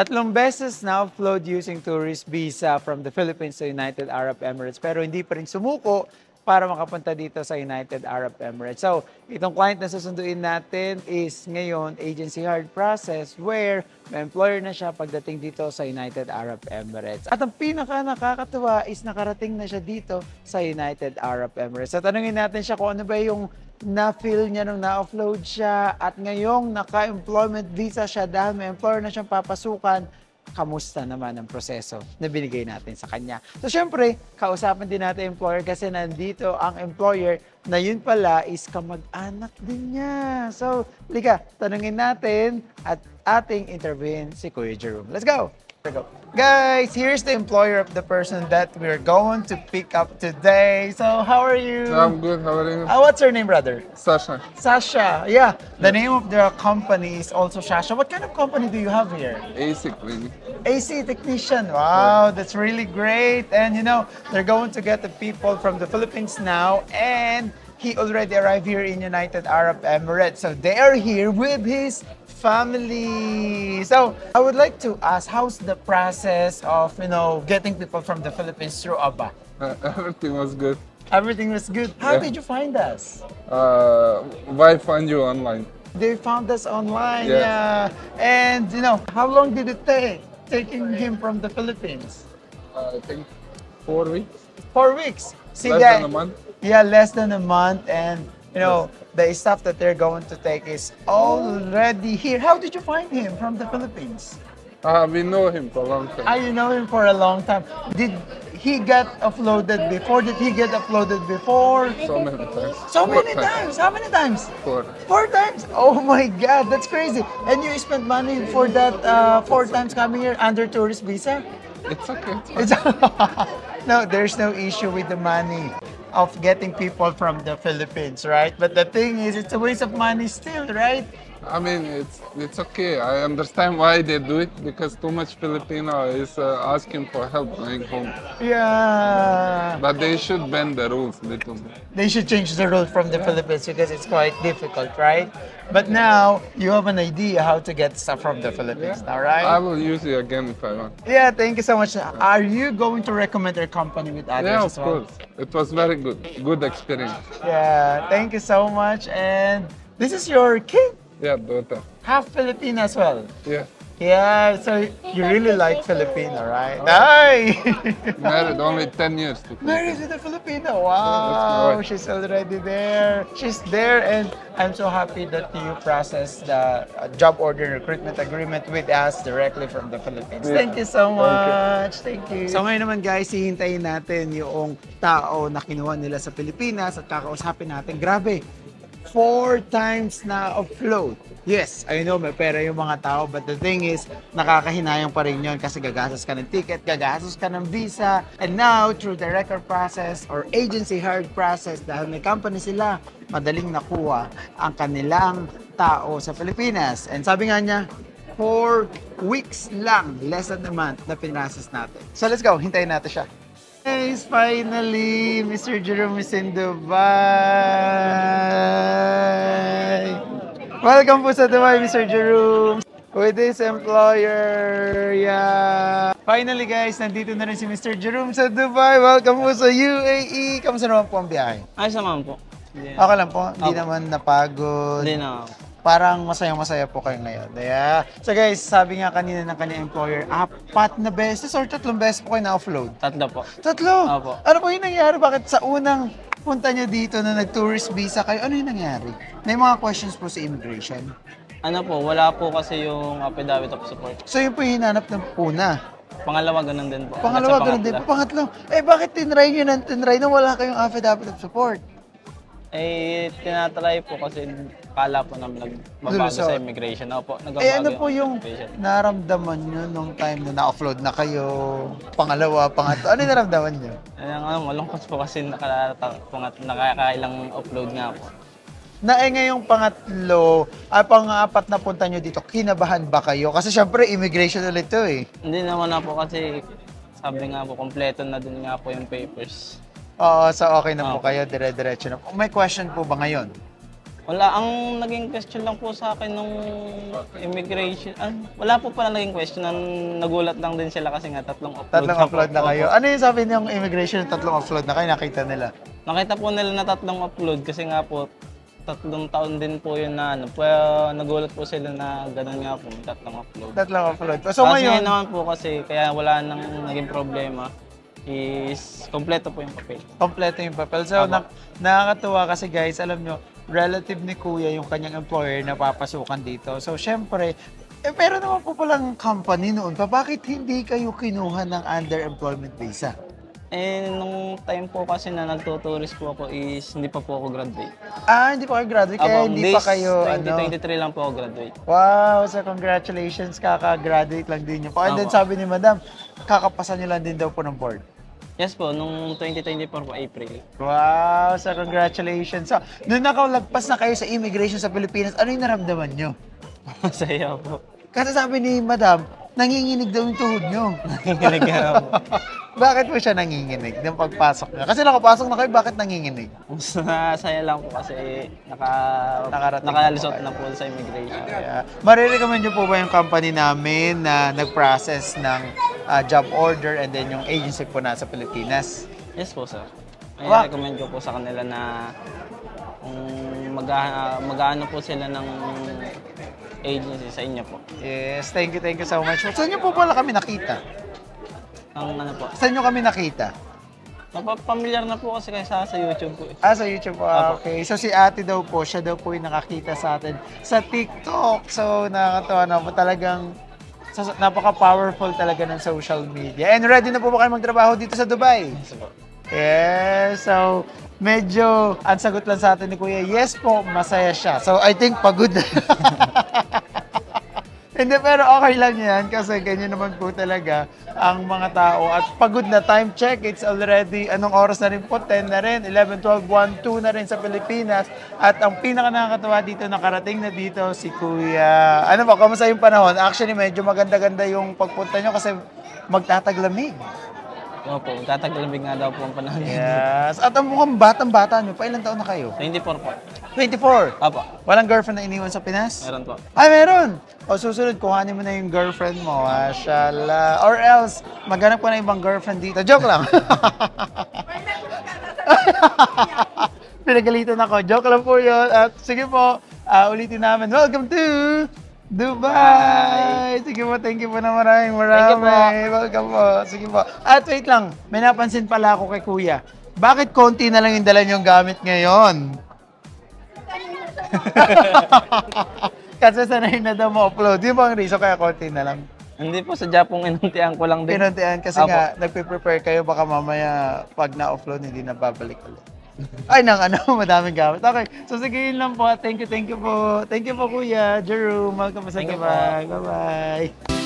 Tatlong beses na-upload using tourist visa from the Philippines to United Arab Emirates pero hindi pa rin sumuko para makapunta dito sa United Arab Emirates. So, itong client na susunduin natin is ngayon agency hired process where may employer na siya pagdating dito sa United Arab Emirates. At ang pinaka nakakatuwa is nakarating na siya dito sa United Arab Emirates. So, tanungin natin siya kung ano ba yung na-feel niya nung na-offload siya at ngayong naka-employment visa siya dahil may employer na siyang papasukan, kamusta naman ang proseso na binigay natin sa kanya. So, syempre, kausapan din natin employer kasi nandito ang employer na yun pala is kamag-anak din niya. So, liga, tanungin natin at ating interviewin si Kuya Jerome. Let's go! Guys, here's the employer of the person that we're going to pick up today. So, how are you? I'm good. How are you? What's your name, brother? Sasha. Sasha. Yeah, the name of the company is also Sasha. What kind of company do you have here? AC Clinic. AC technician. Wow, that's really great. And you know, they're going to get the people from the Philippines now, and he already arrived here in United Arab Emirates. So they are here with his family. So I would like to ask, how's the process of, you know, getting people from the Philippines through ABBA? Everything was good. Everything was good. How Yeah. did you find us? Why find you online? They found us online, Yeah. yeah. And you know, how long did it take taking him from the Philippines? I think 4 weeks. 4 weeks. See, Less guys, than a month. Yeah, less than a month, and you know the stuff that they're going to take is already here. How did you find him from the Philippines? We know him for a long time. You know him for a long time. Did he get uploaded before? Did he get uploaded before? So many times. So Four many times. How many times? 4. 4 times. Oh my God, that's crazy. And you spent money for that 4 times coming here under tourist visa? It's okay. It's no, there's no issue with the money of getting people from the Philippines, right? But the thing is, it's a waste of money still, right? I mean, it's okay. I understand why they do it because too much Filipino is asking for help going home. Yeah. But they should bend the rules a little bit. They should change the rule from the Philippines because it's quite difficult, right? But now, you have an idea how to get stuff from the Philippines now, right? I will use you again if I want. Yeah, thank you so much. Are you going to recommend our company with others Yeah, as of well? course. It was very good. Good experience. Yeah, thank you so much. And this is your kid? Yeah, daughter. Half Filipino as well. Yeah. Yeah, so you really like Filipino, right? Ay! Married only 10 years. Married with a Filipino. Yeah, that's my Wow, wife. she's already there. She's there, and I'm so happy that you processed the job order recruitment agreement with us directly from the Philippines. Yeah. Thank you so Thank you. much. Thank you. So ngayon naman guys, hihintayin natin yung tao na kinuha nila sa Pilipinas at kakausapin natin. Grabe, 4 times na offload. Yes, I know may pera yung mga tao, but the thing is, nakakahinayang pa rin yun kasi gagastos ka ng ticket, gagastos ka ng visa, and now, through the record process or agency hired process, dahil may company sila, madaling nakuha ang kanilang tao sa Pilipinas. And sabi nga niya, 4 weeks lang, less than a month na pinrases natin. So let's go, hintayin natin siya. Guys, finally, Mr. Jerome is in Dubai. Welcome po sa Dubai, Mr. Jerome. With his employer, yeah. Finally guys, nandito na rin si Mr. Jerome sa Dubai. Welcome po sa UAE. Kamusta naman po ang biyahe? Ayos naman po. Okay lang po, hindi naman napagod. Hindi na. Parang masayang-masaya po kayo ngayon. Yeah. So guys, sabi nga kanina ng kanyang employer, 4 na beses or 3 beses po kayo na-offload? 3 po. 3? Opo. Ano po yung nangyari? Bakit sa unang punta nyo dito na nag-tourist visa kayo, ano yung nangyari? May mga questions po sa immigration. Ano po, wala po kasi yung affidavit of support. So yun po yung hinanap ng una. Pangalawa, ganun din po. Pangalawa, Hanggang sa ganun din po. pangatlo. Pangatlo, bakit tinry nyo ng tinry na wala kayong affidavit of support? Tinatry po kasi kala po namin nagbabago Lulusot. sa immigration. Opo, nagbabago Ano po yung immigration. naramdaman nyo nung time na na-offload na kayo? Pangalawa, pangatlo, ano yung naramdaman nyo? Malungkot po kasi nakakailang upload nga po. Na ngayong pangatlo, pang-apat na punta nyo dito, kinabahan ba kayo? Kasi syempre, immigration ulit to eh. Hindi naman na po kasi sabi nga po, kompleto na din nga po yung papers. Oo, so okay na po Okay. kayo, dire-diretso na po. May question po ba ngayon? Wala, ang naging question lang po sa akin nung immigration, wala po pala naging question, nagulat lang din sila kasi nga tatlong Upload na po. kayo. Ano yung sabi niyong immigration, tatlong upload na kayo, nakita nila? Nakita po nila na tatlong upload kasi nga po, 3 taon din po yun na pero nagulat po sila na gano'n nga po, tatlong upload. Tatlong upload. So Kasi ngayon, naman po kasi, kaya wala nang naging problema, is kompleto po yung papel. kompleto yung papel. So, nakakatuwa kasi guys, alam nyo, relative ni Kuya yung kanyang employer na papasukan dito. So, syempre, pero naman po palang company noon pa, bakit hindi kayo kinuha ng underemployment visa? Nung time po kasi na nagtutourist po ako is hindi pa po ako graduate. Hindi pa kayo graduate, kaya hindi pa kayo, 2023 lang po ako graduate. Wow, so congratulations, kaka-graduate lang din nyo po. And then sabi ni Madam, kakapasan nyo lang din daw po ng board. Yes po, nung 2024 po, April. Wow, so congratulations. So, nung nakalagpas na kayo sa immigration sa Pilipinas, ano yung naramdaman nyo? Masaya po. Kasi sabi ni Madam, nanginginig daw yung tuhod nyo. Nanginginig nga po. Bakit po siya nanginginig nung pagpasok nyo? Kasi nakapasok na kayo, bakit nanginginig? Mas nasaya lang po kasi Nakarating nakalisot po na po sa immigration. Yeah. Marirecommend nyo po ba yung company namin na nag-process ng job order and then yung agency po nasa Pilipinas? Yes po, sir. Wow. I-recommend ko po sa kanila na mag-ano po sila ng agency sa inyo po. Yes, thank you so much. Saan nyo po pala kami nakita? Ang ano po. Saan nyo kami nakita? Familiar na po kasi kayo sa YouTube po. Sa YouTube po. Okay. So si ate daw po, siya daw po yung nakakita sa atin sa TikTok. So nakakatawa na po talagang napaka-powerful talaga ng social media. And ready na po ba kayo magtrabaho dito sa Dubai? Yes po. Yes. So medyo ang sagot lang sa atin ni Kuya, yes po, masaya siya. So I think pagod. Hindi, pero okay lang yan kasi ganyan naman po talaga ang mga tao. At pagod na, time check, it's already, anong oras na rin po? 10 na rin, 11, 12, 1, 2 na rin sa Pilipinas. At ang pinaka nakakatawa dito, nakarating na dito si Kuya. Ano ba, kamusta yung panahon? Actually, medyo maganda-ganda yung pagpunta nyo kasi magtataglamig. Opo, tataglamig nga daw po ang panahon. Yes. At ang mukhang batang-bata nyo, pa ilang taon na kayo? 24 po. 24? Opo, Walang girlfriend na iniwan sa Pinas? meron po. Ay, meron! O susunod, kuhanin mo na yung girlfriend mo. Mashallah. Or else, maghanap ka na ibang girlfriend dito. Joke lang. Pinagalitan ako. Joke lang po yun. At sige po, ulitin namin. Welcome to Dubai! Sige po, thank you po na maraming. Thank you po. Welcome po. Sige po. At wait lang, may napansin pala ako kay Kuya. Bakit konti na lang yung dala niyong gamit ngayon? Kasi sanay na daw mo-upload. Yung bang reason kaya konti na lang? Hindi po, sa Japong inuntian ko lang din. Pinuntian kasi Apo. nga, nagpe-prepare kayo, baka mamaya pag na-offload, hindi na babalik ulit. Ay, madaming gamit. Okay, so sige yun lang po. Thank you po. Thank you po, Kuya Jerome. Welcome sa Thank you Dubai. Bye-bye.